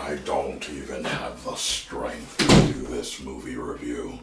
I don't even have the strength to do this movie review.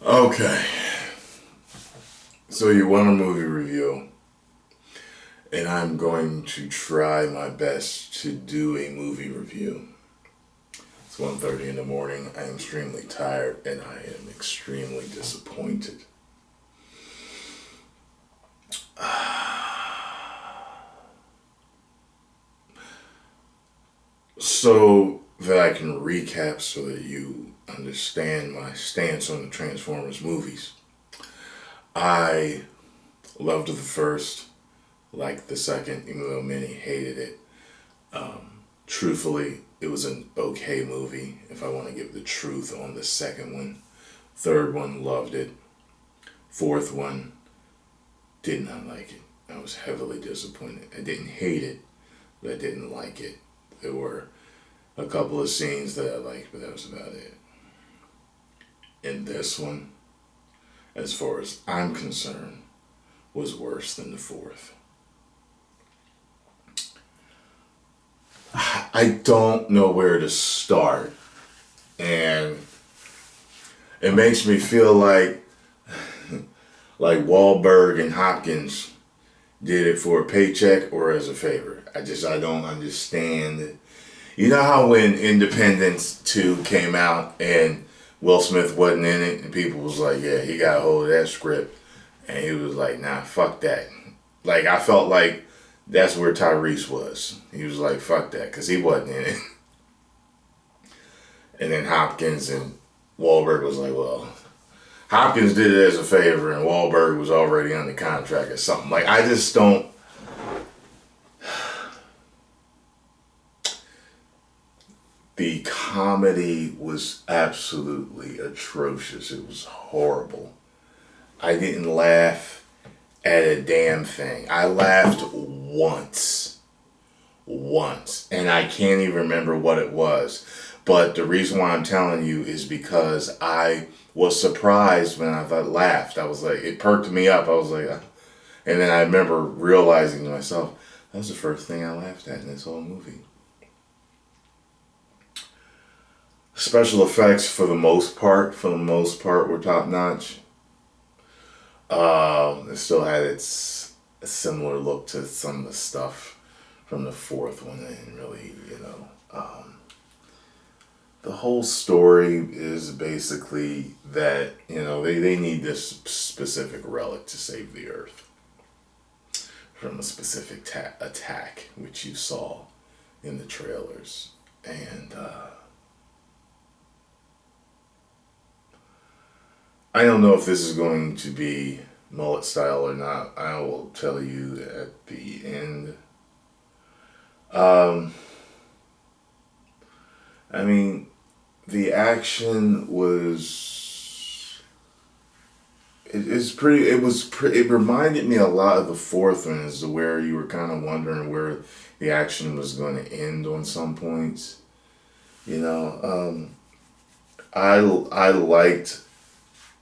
Okay, so you want a movie review, and I'm going to try my best to do a movie review. It's 1:30 in the morning, I am extremely tired, and I am extremely disappointed. So that I can recap so that you understand my stance on the Transformers movies. I loved the first, liked the second, even though many hated it. Truthfully, it was an okay movie, if I want to give the truth on the second one. Third one, loved it. Fourth one, did not like it. I was heavily disappointed. I didn't hate it, but I didn't like it. There were a couple of scenes that I liked, but that was about it. And this one, as far as I'm concerned, was worse than the fourth. I don't know where to start, and it makes me feel like Wahlberg and Hopkins did it for a paycheck or as a favor. I don't understand. You know how when Independence 2 came out and Will Smith wasn't in it, and people was like, yeah, he got a hold of that script, and he was like, nah, fuck that. Like, I felt like that's where Tyrese was. He was like, fuck that, because he wasn't in it. And then Hopkins and Wahlberg was like, well, Hopkins did it as a favor, and Wahlberg was already under contract or something. Like, I just don't. The comedy was absolutely atrocious. It was horrible. I didn't laugh at a damn thing. I laughed once. And I can't even remember what it was. But the reason why I'm telling you is because I was surprised when I laughed. I was like, it perked me up. I was like, and then I remember realizing to myself, that was the first thing I laughed at in this whole movie. Special effects, for the most part, were top notch. It still had its similar look to some of the stuff from the fourth one, and really, the whole story is basically that, they need this specific relic to save the Earth from a specific attack, which you saw in the trailers. And I don't know if this is going to be mullet style or not. I will tell you at the end. I mean, the action was. It reminded me a lot of the fourth one, as to where you were kind of wondering where the action was going to end on some points. I liked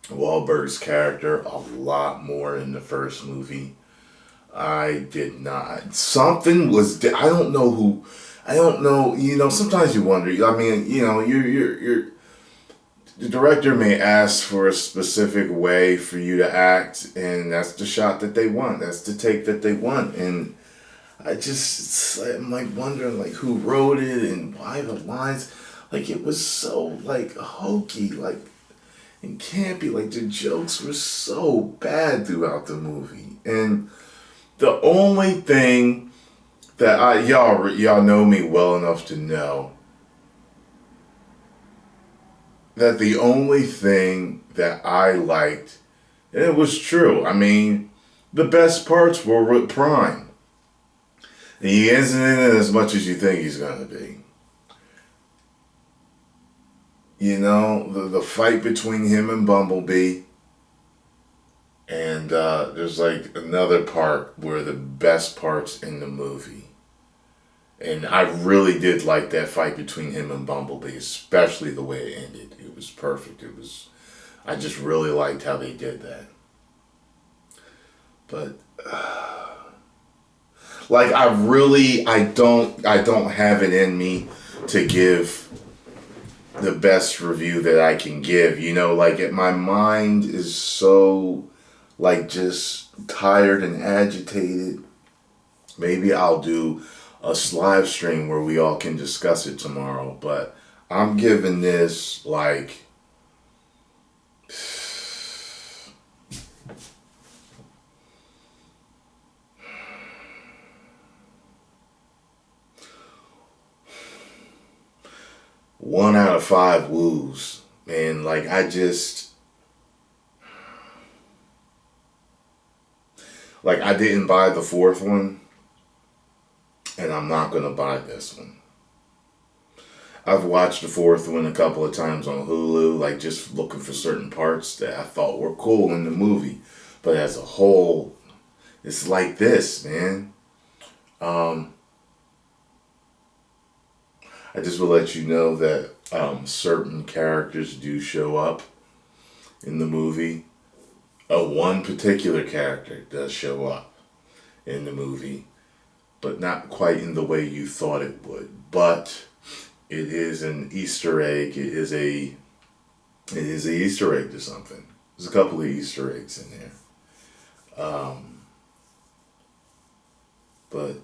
Wahlberg's character a lot more in the first movie. I did not. Something was. I don't know who. I don't know. Sometimes you wonder. I mean, you're. The director may ask for a specific way for you to act, and that's the shot that they want. That's the take that they want, and I'm like wondering like who wrote it and why the lines. Like it was so like hokey, like. And campy, like the jokes were so bad throughout the movie. And the only thing that y'all know me well enough to know that the only thing that I liked, and it was true, I mean, the best parts were with Prime. He isn't in it as much as you think he's gonna be. You know, the fight between him and Bumblebee, and there's like another part where the best parts in the movie. And I really did like that fight between him and Bumblebee, especially the way it ended. It was perfect. I just really liked how they did that. But like I don't have it in me to give the best review that I can give. You know, like my mind is so like just tired and agitated. Maybe I'll do a live stream where we all can discuss it tomorrow, but I'm giving this like 1 out of 5 woos. Man, like I didn't buy the fourth one, and I'm not gonna buy this one. I've watched the fourth one a couple of times on Hulu, like just looking for certain parts that I thought were cool in the movie. But as a whole, it's like this, man. I just will let you know that certain characters do show up in the movie. One particular character does show up in the movie, but not quite in the way you thought it would. But it is an Easter egg. It is a Easter egg to something. There's a couple of Easter eggs in there. But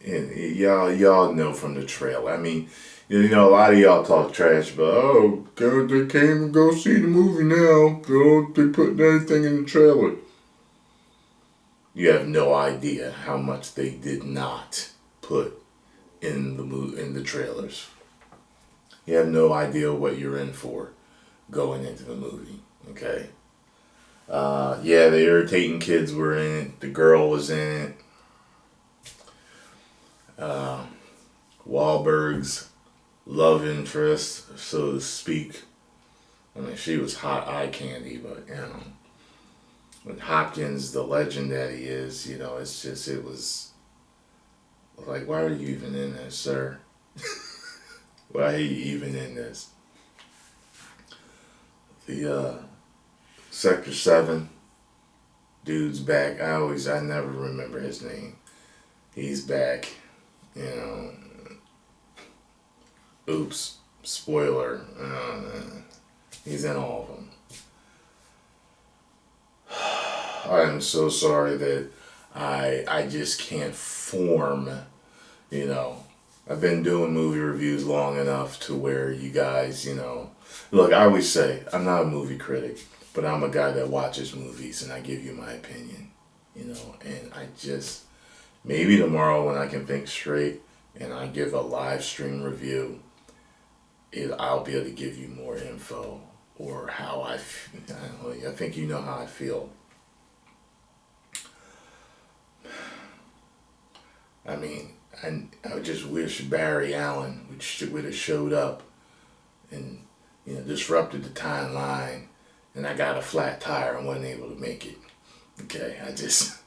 y'all know from the trailer. I mean, you know, a lot of y'all talk trash about, oh, God, they came and go see the movie now. Oh, they put anything in the trailer. You have no idea how much they did not put in the trailers. You have no idea what you're in for going into the movie. Okay. Yeah, the irritating kids were in it. The girl was in it. Wahlberg's love interest, so to speak. I mean, she was hot eye candy, but you know, with Hopkins, the legend that he is, you know, it was like, why are you even in this, sir? Why are you even in this? The Sector 7 dude's back. I never remember his name. He's back. You know, oops, spoiler. He's in all of them. I am so sorry that I just can't form, you know. I've been doing movie reviews long enough to where you guys, you know, look, I always say I'm not a movie critic, but I'm a guy that watches movies and I give you my opinion, you know, and I just, maybe tomorrow when I can think straight and I give a live stream review, I'll be able to give you more info or how I think you know how I feel. I mean, I just wish Barry Allen would have showed up and, you know, disrupted the timeline and I got a flat tire and wasn't able to make it. Okay, I just,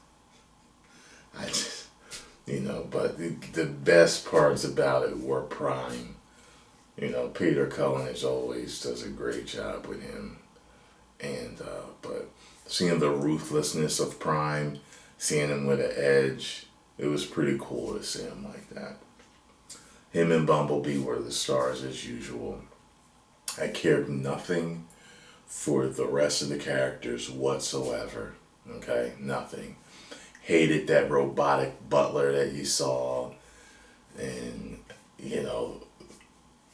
you know, but the best parts about it were Prime. You know, Peter Cullen, as always, does a great job with him. And, but seeing the ruthlessness of Prime, seeing him with an edge, it was pretty cool to see him like that. Him and Bumblebee were the stars as usual. I cared nothing for the rest of the characters whatsoever. Okay, nothing. Hated that robotic butler that you saw. And, you know,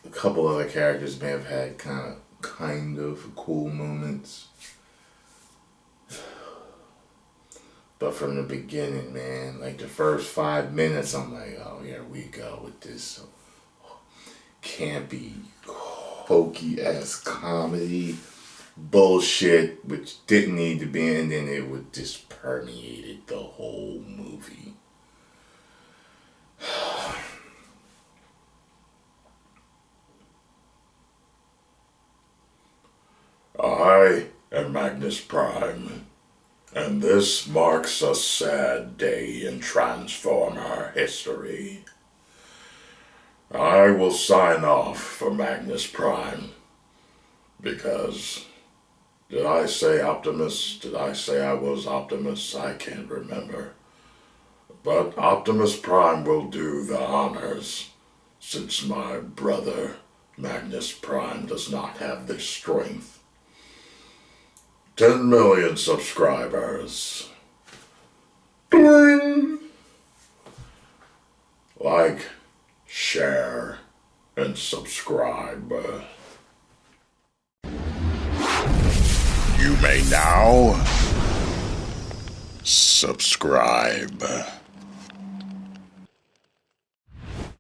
a couple other characters may have had kind of cool moments. But from the beginning, man, like the first 5 minutes, I'm like, oh, here we go with this campy, hokey-ass comedy bullshit, which didn't need to be, and then it would just permeated the whole movie. Magnus Prime, and this marks a sad day in Transformer history. I will sign off for Magnus Prime, because did I say Optimus? Did I say I was Optimus? I can't remember. But Optimus Prime will do the honors, since my brother Magnus Prime does not have the strength. 10 million subscribers. Ding! Like, share, and subscribe. You may now subscribe.